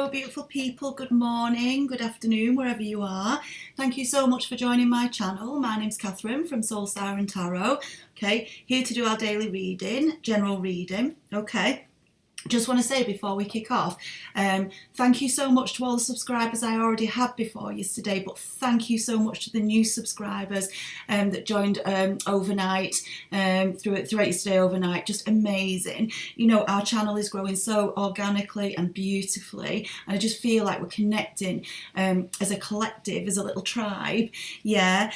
Hello, beautiful people. Good morning, good afternoon, wherever you are. Thank you so much for joining my channel. My name's Catherine from Soul Siren Tarot. Okay, here to do our daily reading, general reading. Okay. Just want to say before we kick off, thank you so much to all the subscribers I already had before yesterday, but thank you so much to the new subscribers that joined overnight, throughout yesterday overnight. Just amazing. You know, our channel is growing so organically and beautifully, and I just feel like we're connecting as a collective, as a little tribe, yeah,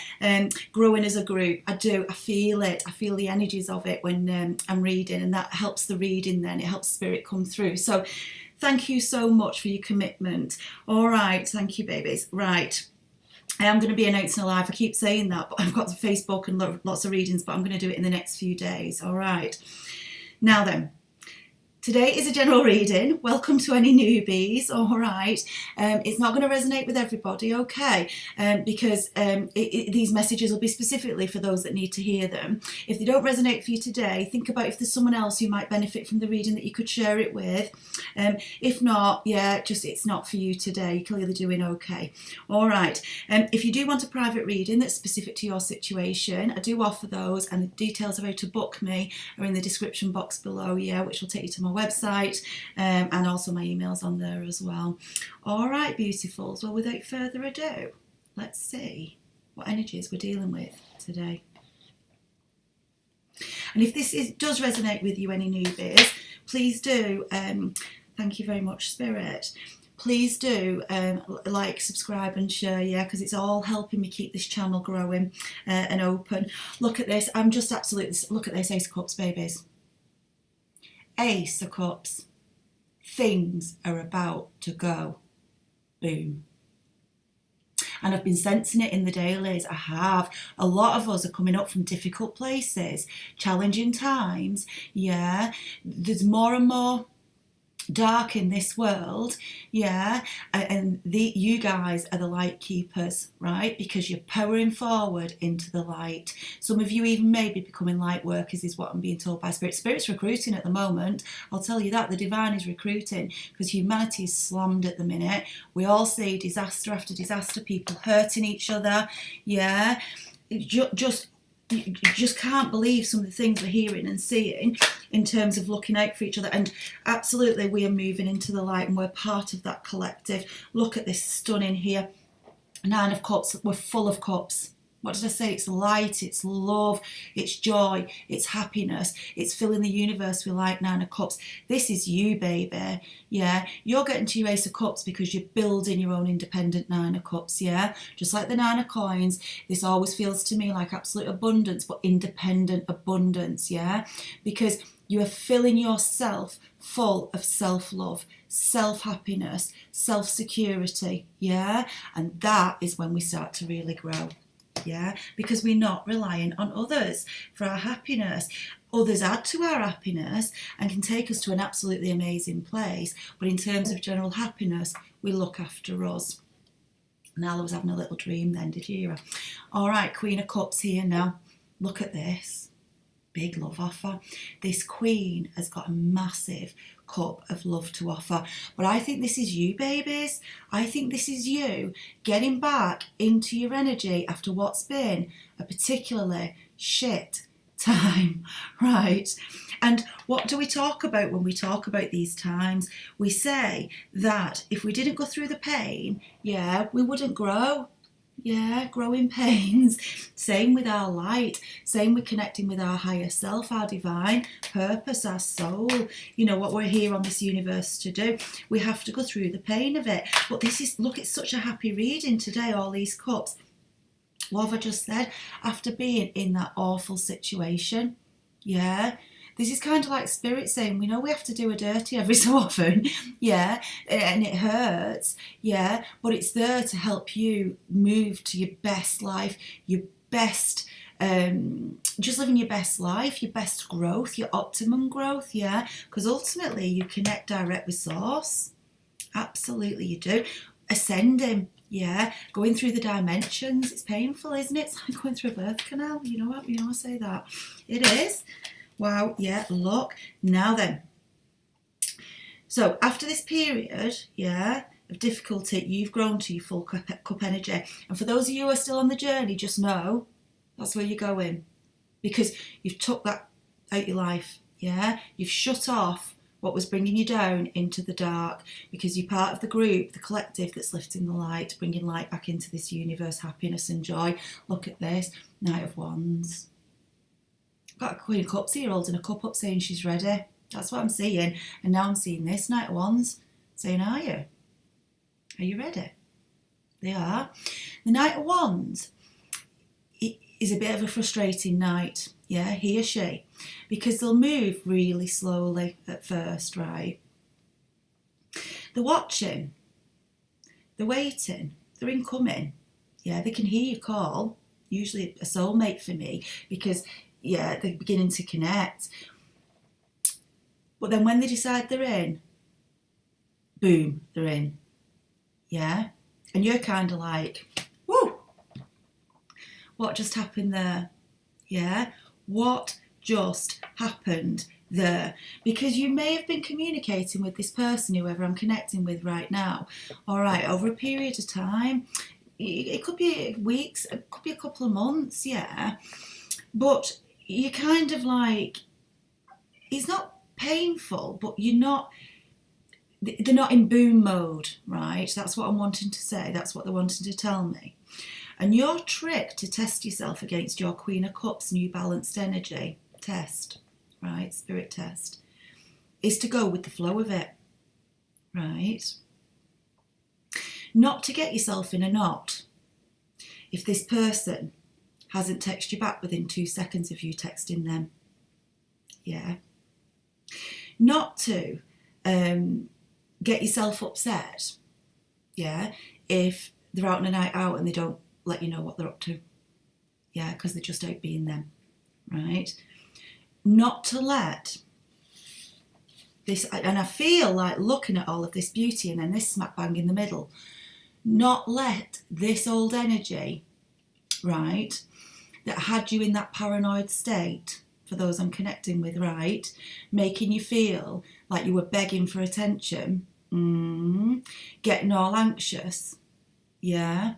growing as a group. I feel it. I feel the energies of it when I'm reading, and that helps the reading then. It helps spirit come through. So thank you so much for your commitment. All right, thank you, babies. Right, I am going to be announcing a live. I keep saying that, but I've got Facebook and lots of readings, but I'm going to do it in the next few days. All right, now then, today is a general reading. Welcome to any newbies, all right. It's not going to resonate with everybody, okay, because these messages will be specifically for those that need to hear them. If they don't resonate for you today, think about if there's someone else who might benefit from the reading that you could share it with. If not, yeah, just it's not for you today. You're clearly doing okay. All right. If you do want a private reading that's specific to your situation, I do offer those, and the details of how to book me are in the description box below, yeah, which will take you to my website, and also my emails on there as well. All right, beautifuls. Well, without further ado, let's see what energies we're dealing with today. And if this does resonate with you, any newbies, please do. Thank you very much, Spirit. Please do like, subscribe and share, yeah, because it's all helping me keep this channel growing and open. Look at this. I'm just absolutely, look at this, Ace of Cups, babies. Ace of Cups. Things are about to go. Boom. And I've been sensing it in the dailies. I have. A lot of us are coming up from difficult places, challenging times. Yeah. There's more and more dark in this world, yeah, and you guys are the light keepers, right? Because you're powering forward into the light. Some of you even maybe becoming light workers, is what I'm being told by Spirit. Spirit's recruiting at the moment. I'll tell you that. The divine is recruiting, because humanity is slammed at the minute. We all see disaster after disaster, people hurting each other, yeah. You just can't believe some of the things we're hearing and seeing in terms of looking out for each other. And absolutely, we are moving into the light, and we're part of that collective. Look at this stunning here. Nine of Cups. We're full of cups. What did I say? It's light, it's love, it's joy, it's happiness. It's filling the universe with light. Nine of Cups. This is you, baby. Yeah, you're getting to your Ace of Cups because you're building your own independent Nine of Cups, yeah? Just like the Nine of Coins, this always feels to me like absolute abundance, but independent abundance, yeah? Because you are filling yourself full of self-love, self-happiness, self-security, yeah? And that is when we start to really grow. Yeah, because we're not relying on others for our happiness. Others add to our happiness and can take us to an absolutely amazing place. But in terms of general happiness, we look after us. Nala was having a little dream then, did you hear her? All right, Queen of Cups here now. Look at this. Big love offer. This Queen has got a massive cup of love to offer. But I think this is you, babies. I think this is you getting back into your energy after what's been a particularly shit time, right? And what do we talk about when we talk about these times? We say that if we didn't go through the pain, yeah, we wouldn't grow. Yeah, growing pains. Same with our light. Same with connecting with our higher self, our divine purpose, our soul. You know, what we're here on this universe to do. We have to go through the pain of it. But this is, look, it's such a happy reading today, all these cups. What have I just said? After being in that awful situation, yeah, this is kind of like Spirit saying, we know we have to do a dirty every so often, yeah, and it hurts, yeah, but it's there to help you move to your best life, your best, just living your best life, your best growth, your optimum growth, yeah, because ultimately you connect direct with Source. Absolutely you do. Ascending, yeah, going through the dimensions. It's painful, isn't it? It's like going through a birth canal. You know what? You know I say that. It is. Wow, yeah, look. Now then, So after this period, yeah, of difficulty, you've grown to your full cup energy. And for those of you who are still on the journey, just know that's where you're going, because you've took that out your life, yeah? You've shut off what was bringing you down into the dark, because you're part of the group, the collective that's lifting the light, bringing light back into this universe, happiness and joy. Look at this, Knight of Wands. Got a Queen of Cups here holding a cup up saying she's ready. That's what I'm seeing. And now I'm seeing this Knight of Wands saying, are you? Are you ready? They are. The Knight of Wands is a bit of a frustrating knight, yeah, he or she, because they'll move really slowly at first, right? They're watching, they're waiting, they're incoming, yeah, they can hear you call, usually a soulmate for me, because, yeah, they're beginning to connect. But then when they decide they're in, boom, they're in, yeah? And you're kind of like, whoa, what just happened there? Yeah, what just happened there? Because you may have been communicating with this person, whoever I'm connecting with right now, all right, over a period of time. It could be weeks, it could be a couple of months, yeah. But you're kind of like, it's not painful, but you're not, they're not in boom mode, right? That's what I'm wanting to say. That's what they're wanting to tell me. And your trick to test yourself against your Queen of Cups, new balanced energy test, right, spirit test, is to go with the flow of it, right? Not to get yourself in a knot. If this person hasn't texted you back within 2 seconds of you texting them, yeah. Not to get yourself upset, yeah, if they're out on a night out and they don't let you know what they're up to, yeah, because they're just out being them, right? Not to let this, and I feel like looking at all of this beauty and then this smack bang in the middle, not let this old energy, right, that had you in that paranoid state, for those I'm connecting with, right, making you feel like you were begging for attention, getting all anxious, yeah,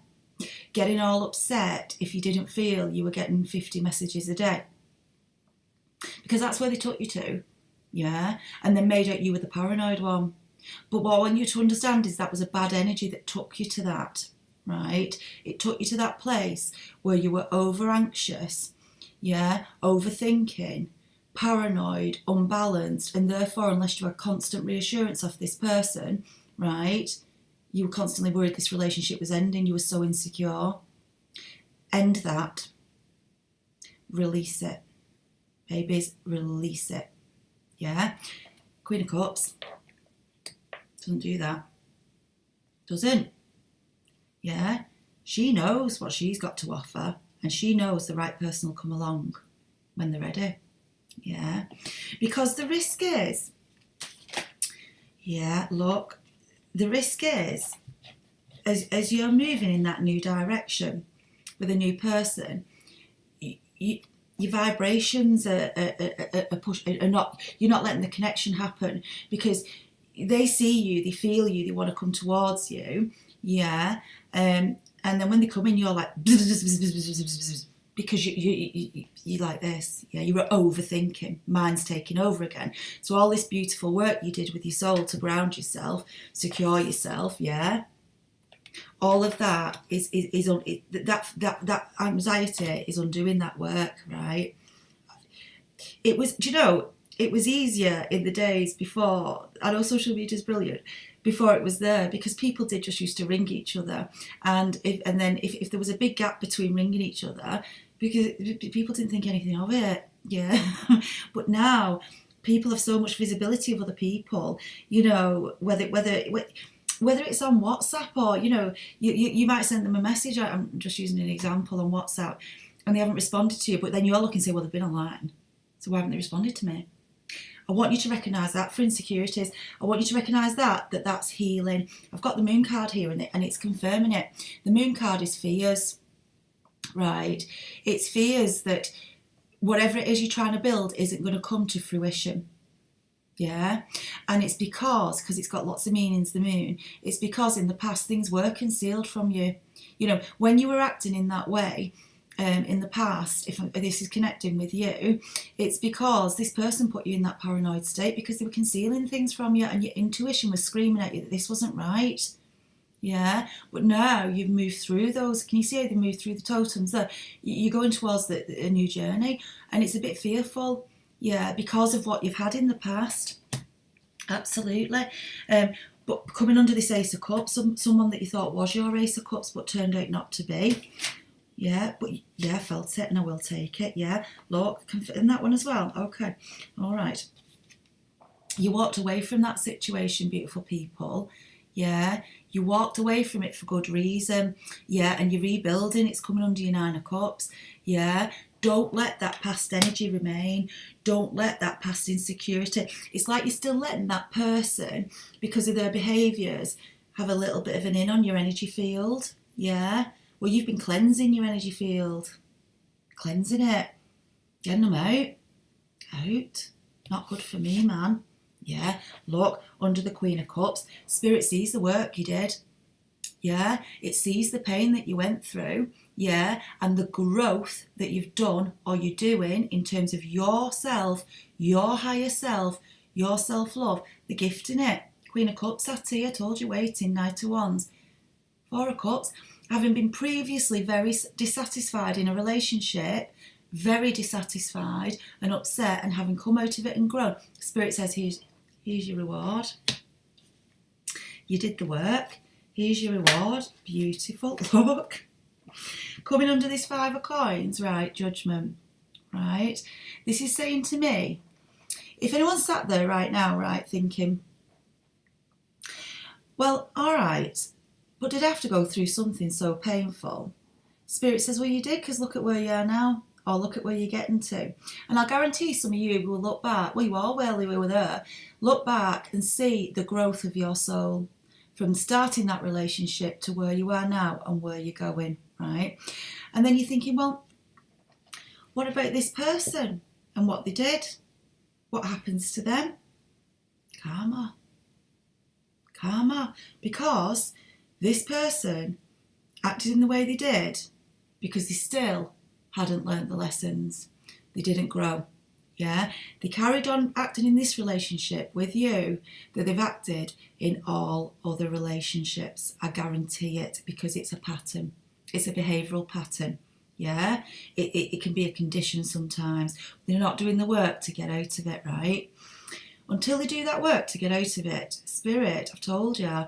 getting all upset if you didn't feel you were getting 50 messages a day, because that's where they took you to, yeah, and then made out you were the paranoid one. But what I want you to understand is that was a bad energy that took you to that, right? It took you to that place where you were over anxious, yeah, overthinking, paranoid, unbalanced, and therefore, unless you had constant reassurance of this person, right, you were constantly worried this relationship was ending. You were so insecure. End that. Release it. Babies, release it. Yeah? Queen of Cups doesn't do that. Doesn't. Yeah? She knows what she's got to offer, and she knows the right person will come along when they're ready. Yeah? Because the risk is, yeah, look, the risk is, as you're moving in that new direction with a new person, your vibrations are not, you're not letting the connection happen, because they see you, they feel you, they want to come towards you, yeah, and then when they come in, you're like, because you like this, yeah, you were overthinking, mind's taking over again. So all this beautiful work you did with your soul to ground yourself, secure yourself, yeah, all of that that anxiety is undoing that work, right? It was, do you know, it was easier in the days before. I know social media is brilliant. Before it was there, because people did just used to ring each other, and if there was a big gap between ringing each other, because people didn't think anything of it, yeah. But now people have so much visibility of other people, you know, whether it's on WhatsApp or, you know, you might send them a message. I'm just using an example on WhatsApp, and they haven't responded to you, but then you all look and say, well, they've been online, so why haven't they responded to me? I want you to recognise that for insecurities. I want you to recognise that's healing. I've got the moon card here and it's confirming it. The moon card is fears, right? It's fears that whatever it is you're trying to build isn't going to come to fruition. Yeah, and it's because it's got lots of meanings, the moon. It's because in the past things were concealed from you. You know, when you were acting in that way, in the past, if this is connecting with you, it's because this person put you in that paranoid state because they were concealing things from you, and your intuition was screaming at you that this wasn't right. Yeah, but now you've moved through those. Can you see how they moved through the totems there? You're going towards a new journey, and it's a bit fearful. Yeah, because of what you've had in the past. Absolutely. But coming under this Ace of Cups, someone that you thought was your Ace of Cups but turned out not to be. Yeah, but yeah, I felt it and I will take it. Yeah, look, can fit in that one as well. Okay, all right. You walked away from that situation, beautiful people. Yeah, you walked away from it for good reason. Yeah, and you're rebuilding. It's coming under your Nine of Cups. Yeah, don't let that past energy remain. Don't let that past insecurity. It's like you're still letting that person, because of their behaviours, have a little bit of an in on your energy field. Yeah. Well, you've been cleansing your energy field. Cleansing it. Getting them out. Out. Not good for me, man. Yeah. Look, under the Queen of Cups, Spirit sees the work you did. Yeah, it sees the pain that you went through, yeah, and the growth that you've done or you're doing in terms of yourself, your higher self, your self-love, the gift in it. Queen of Cups, sat here, told you waiting, Knight of Wands. Four of Cups, having been previously very dissatisfied in a relationship, very dissatisfied and upset, and having come out of it and grown, Spirit says, here's your reward. You did the work. Here's your reward. Beautiful. Look. Coming under this Five of Coins, right, Judgment, right? This is saying to me, if anyone sat there right now, right, thinking, well, all right, but did I have to go through something so painful? Spirit says, well, you did, because look at where you are now, or look at where you're getting to. And I'll guarantee some of you will look back, well, you all will, you were there, look back and see the growth of your soul, from starting that relationship to where you are now and where you're going, right? And then you're thinking, well, what about this person and what they did? What happens to them? Karma. Karma. Because this person acted in the way they did because they still hadn't learnt the lessons. They didn't grow. Yeah, they carried on acting in this relationship with you that they've acted in all other relationships. I guarantee it, because it's a pattern. It's a behavioural pattern. Yeah, it can be a condition sometimes. They're not doing the work to get out of it, right? Until they do that work to get out of it, Spirit, I've told you, if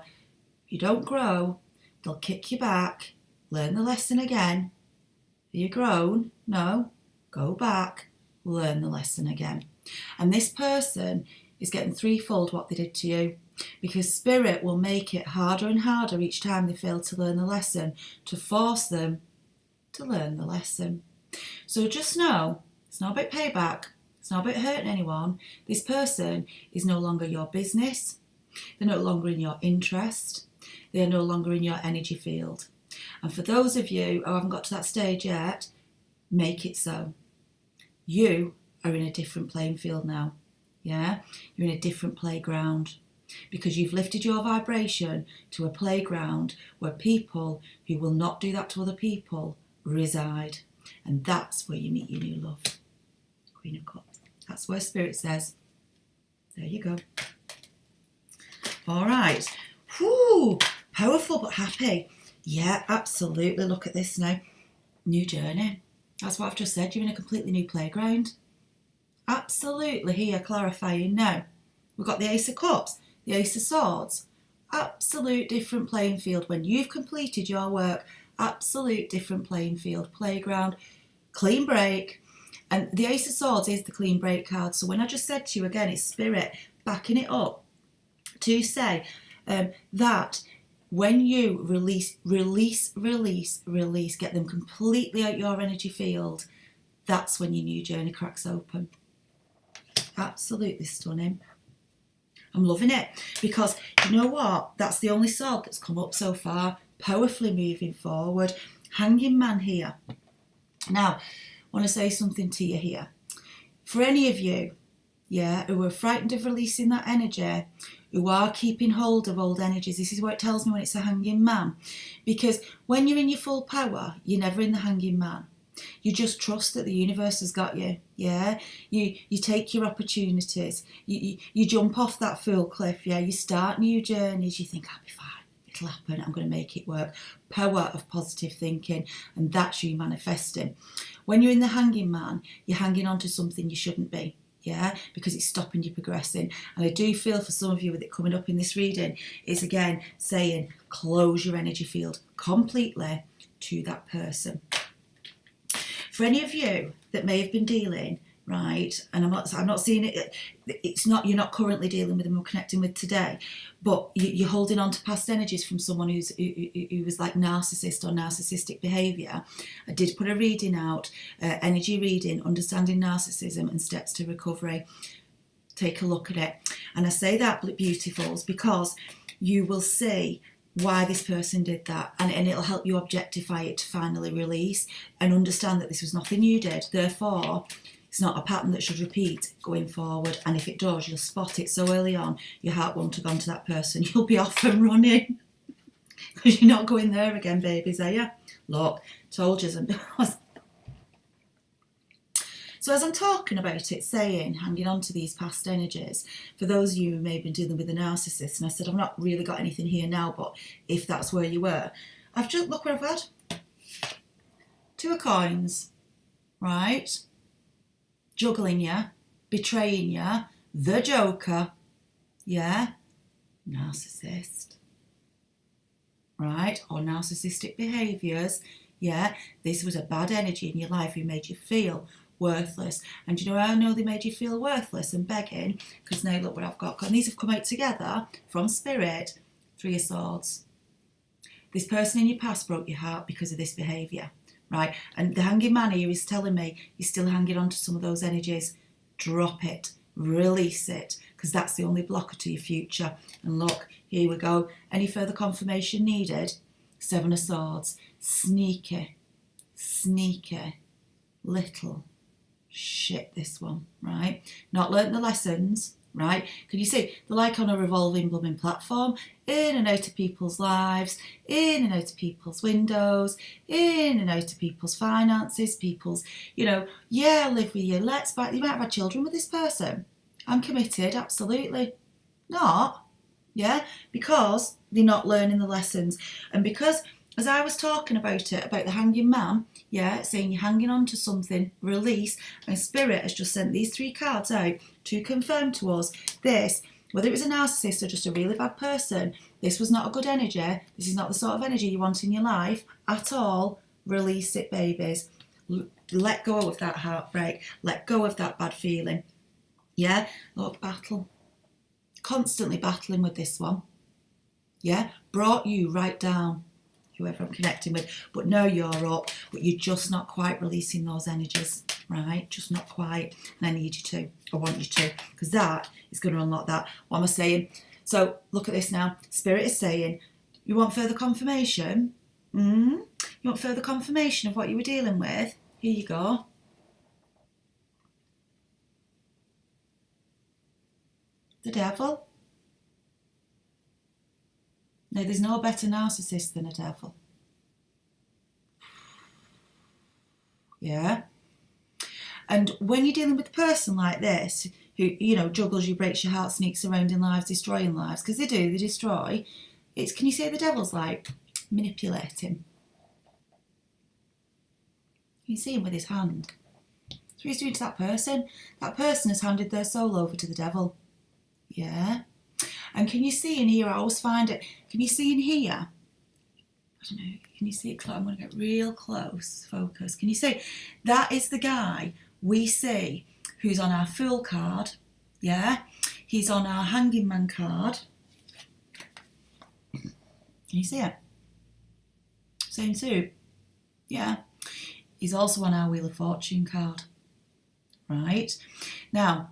you don't grow, they'll kick you back, learn the lesson again. Are you grown? No, go back. Learn the lesson again. And this person is getting threefold what they did to you, because Spirit will make it harder and harder each time they fail to learn the lesson, to force them to learn the lesson. So just know, it's not about payback, it's not about hurting anyone. This person is no longer your business, they're no longer in your interest, they are no longer in your energy field. And for those of you who haven't got to that stage yet, make it so. You are in a different playing field now. Yeah, you're in a different playground, because you've lifted your vibration to a playground where people who will not do that to other people reside. And that's where you meet your new love. Queen of Cups. That's where Spirit says, there you go. All right. Whew, powerful but happy. Yeah, absolutely. Look at this now. New journey. That's what I've just said. You're in a completely new playground. Absolutely here, clarifying now. We've got the Ace of Cups, the Ace of Swords. Absolute different playing field. When you've completed your work, absolute different playing field. Playground, clean break. And the Ace of Swords is the clean break card. So when I just said to you again, it's Spirit backing it up to say that when you release, get them completely out your energy field, that's when your new journey cracks open. Absolutely stunning. I'm loving it, because you know what? That's the only sword that's come up so far, powerfully moving forward. Hanging Man here. Now, I want to say something to you here. For any of you, yeah, who are frightened of releasing that energy, who are keeping hold of old energies. This is what it tells me when it's a hanging man. Because when you're in your full power, you're never in the hanging man. You just trust that the universe has got you. Yeah, you take your opportunities. You jump off that full cliff. Yeah, you start new journeys. You think, I'll be fine. It'll happen. I'm going to make it work. Power of positive thinking, and that's you manifesting. When you're in the hanging man, you're hanging on to something you shouldn't be. Yeah, because it's stopping you progressing. And I do feel for some of you with it coming up in this reading, it's again saying close your energy field completely to that person. For any of you that may have been dealing, right, and I'm not seeing it, it's not, you're not currently dealing with them or connecting with today, but you're holding on to past energies from someone who was like narcissist or narcissistic behaviour. I did put a reading out, energy reading, understanding narcissism and steps to recovery. Take a look at it. And I say that, beautifuls, because you will see why this person did that, and it'll help you objectify it to finally release and understand that this was nothing you did. Therefore, it's not a pattern that should repeat going forward, and if it does, you'll spot it so early on, your heart won't have gone to that person. You'll be off and running because you're not going there again, babies, are you? Look, told you. So as I'm talking about it, saying, hanging on to these past energies, for those of you who may have been dealing with a narcissist, and I said I've not really got anything here now, but if that's where you were, I've just, look what I've had. 2 of coins, right? Juggling you, betraying you, the Joker, yeah? Narcissist, right? Or narcissistic behaviours, yeah? This was a bad energy in your life who made you feel worthless. And you know how I know they made you feel worthless and begging? Because now look what I've got. And these have come out together from Spirit. 3 of Swords. This person in your past broke your heart because of this behaviour, right? And the hanging man here is telling me you're still hanging on to some of those energies. Drop it. Release it. Because that's the only blocker to your future. And look, here we go. Any further confirmation needed? 7 of Swords. Sneaky. Sneaky. Little shit, this one, right? Not learnt the lessons, right? Can you see? They're like on a revolving blooming platform, in and out of people's lives, in and out of people's windows, in and out of people's finances, people's, you know, yeah, live with you, let's back, you might have had children with this person. I'm committed, absolutely. Not, yeah, because they're not learning the lessons. And because, as I was talking about it, about the hanging man, yeah, saying you're hanging on to something, release, and Spirit has just sent these 3 cards out to confirm to us this, whether it was a narcissist or just a really bad person, this was not a good energy, this is not the sort of energy you want in your life at all. Release it, babies. Let go of that heartbreak, let go of that bad feeling. Yeah, look, battle. Constantly battling with this one. Yeah, brought you right down. Whoever I'm connecting with, but now you're up, but you're just not quite releasing those energies, right? Just not quite. And I need you to, I want you to, because that is going to unlock that. What am I saying? So look at this now. Spirit is saying, you want further confirmation? You want further confirmation of what you were dealing with? Here you go. The Devil. Now, there's no better narcissist than a devil. Yeah? And when you're dealing with a person like this, who, you know, juggles you, breaks your heart, sneaks around in lives, destroying lives, because they do, they destroy, it's, can you say the devil's like manipulating? You see him with his hand. So he's doing to that person. That person has handed their soul over to the devil. Yeah? And can you see in here, I always find it, can you see in here? I don't know, can you see it close? I'm going to get real close, focus. Can you see? That is the guy we see who's on our Fool card, yeah? He's on our Hanging Man card. Can you see it? Same suit, yeah? He's also on our Wheel of Fortune card, right? Now,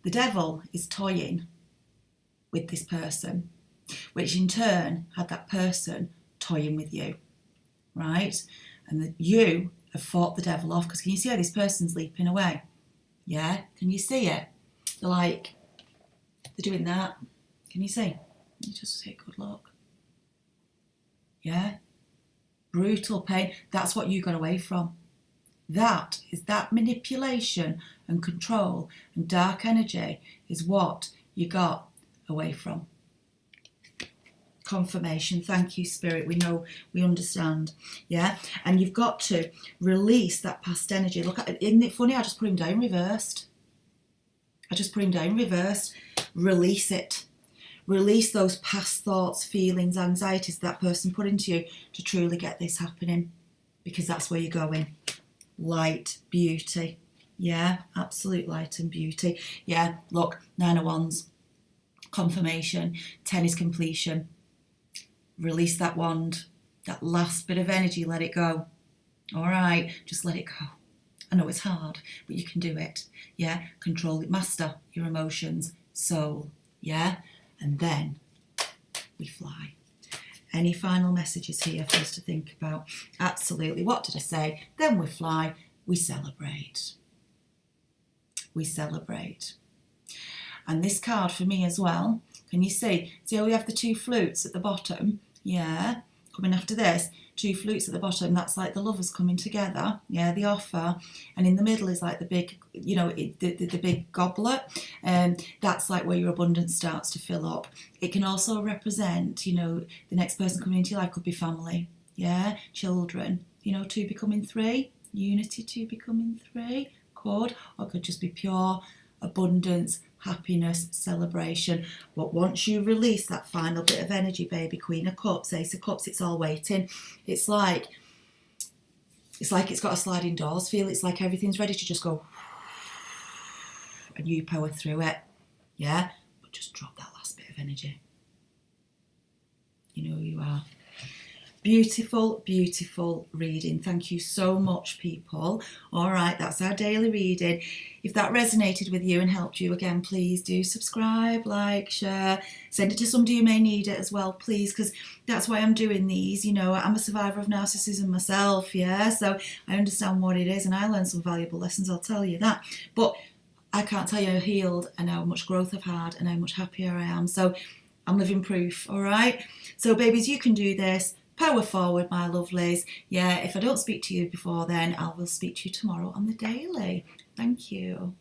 the devil is toying with this person, which in turn had that person toying with you, right? And that you have fought the devil off, because can you see how this person's leaping away? Yeah, can you see it? They're like, they're doing that. Can you see? You just take good look. Yeah? Brutal pain. That's what you got away from. That is that manipulation and control and dark energy is what you got away from. Confirmation. Thank you, Spirit. We know, we understand. Yeah? And you've got to release that past energy. Look, isn't it funny? I just put him down reversed. Release it. Release those past thoughts, feelings, anxieties that person put into you to truly get this happening, because that's where you're going. Light, beauty. Yeah, absolute light and beauty. Yeah, look, 9 of Wands, confirmation, 10 is completion. Release that wand, that last bit of energy, let it go. All right, just let it go. I know it's hard, but you can do it. Yeah, control it, master your emotions, soul. Yeah, and then we fly. Any final messages here for us to think about? Absolutely. What did I say? Then we fly, we celebrate. We celebrate. And this card for me as well, can you see? See how we have the 2 flutes at the bottom? Yeah, coming after this. 2 flutes at the bottom, that's like the lovers coming together. Yeah, the offer. And in the middle is like the big, you know, the big goblet. That's like where your abundance starts to fill up. It can also represent, you know, the next person coming into your life could be family. Yeah, children. You know, 2 becoming 3. Unity, 2 becoming 3. Could, or could just be pure abundance, happiness, celebration. But once you release that final bit of energy, baby, Queen of Cups, Ace of Cups, it's all waiting. It's like it's got a sliding doors feel. It's like everything's ready to just go, and you power through it. Yeah, but just drop that last bit of energy. You know who you are. Beautiful, beautiful reading. Thank you so much, people. All right, that's our daily reading. If that resonated with you and helped you, again, please do subscribe, like, share, send it to somebody who may need it as well, please, because that's why I'm doing these. You know, I'm a survivor of narcissism myself, yeah, so I understand what it is, and I learned some valuable lessons, I'll tell you that. But I can't tell you how healed and how much growth I've had and how much happier I am. So I'm living proof, all right? So, babies, you can do this. Power forward, my lovelies. Yeah, if I don't speak to you before then, I will speak to you tomorrow on the daily. Thank you.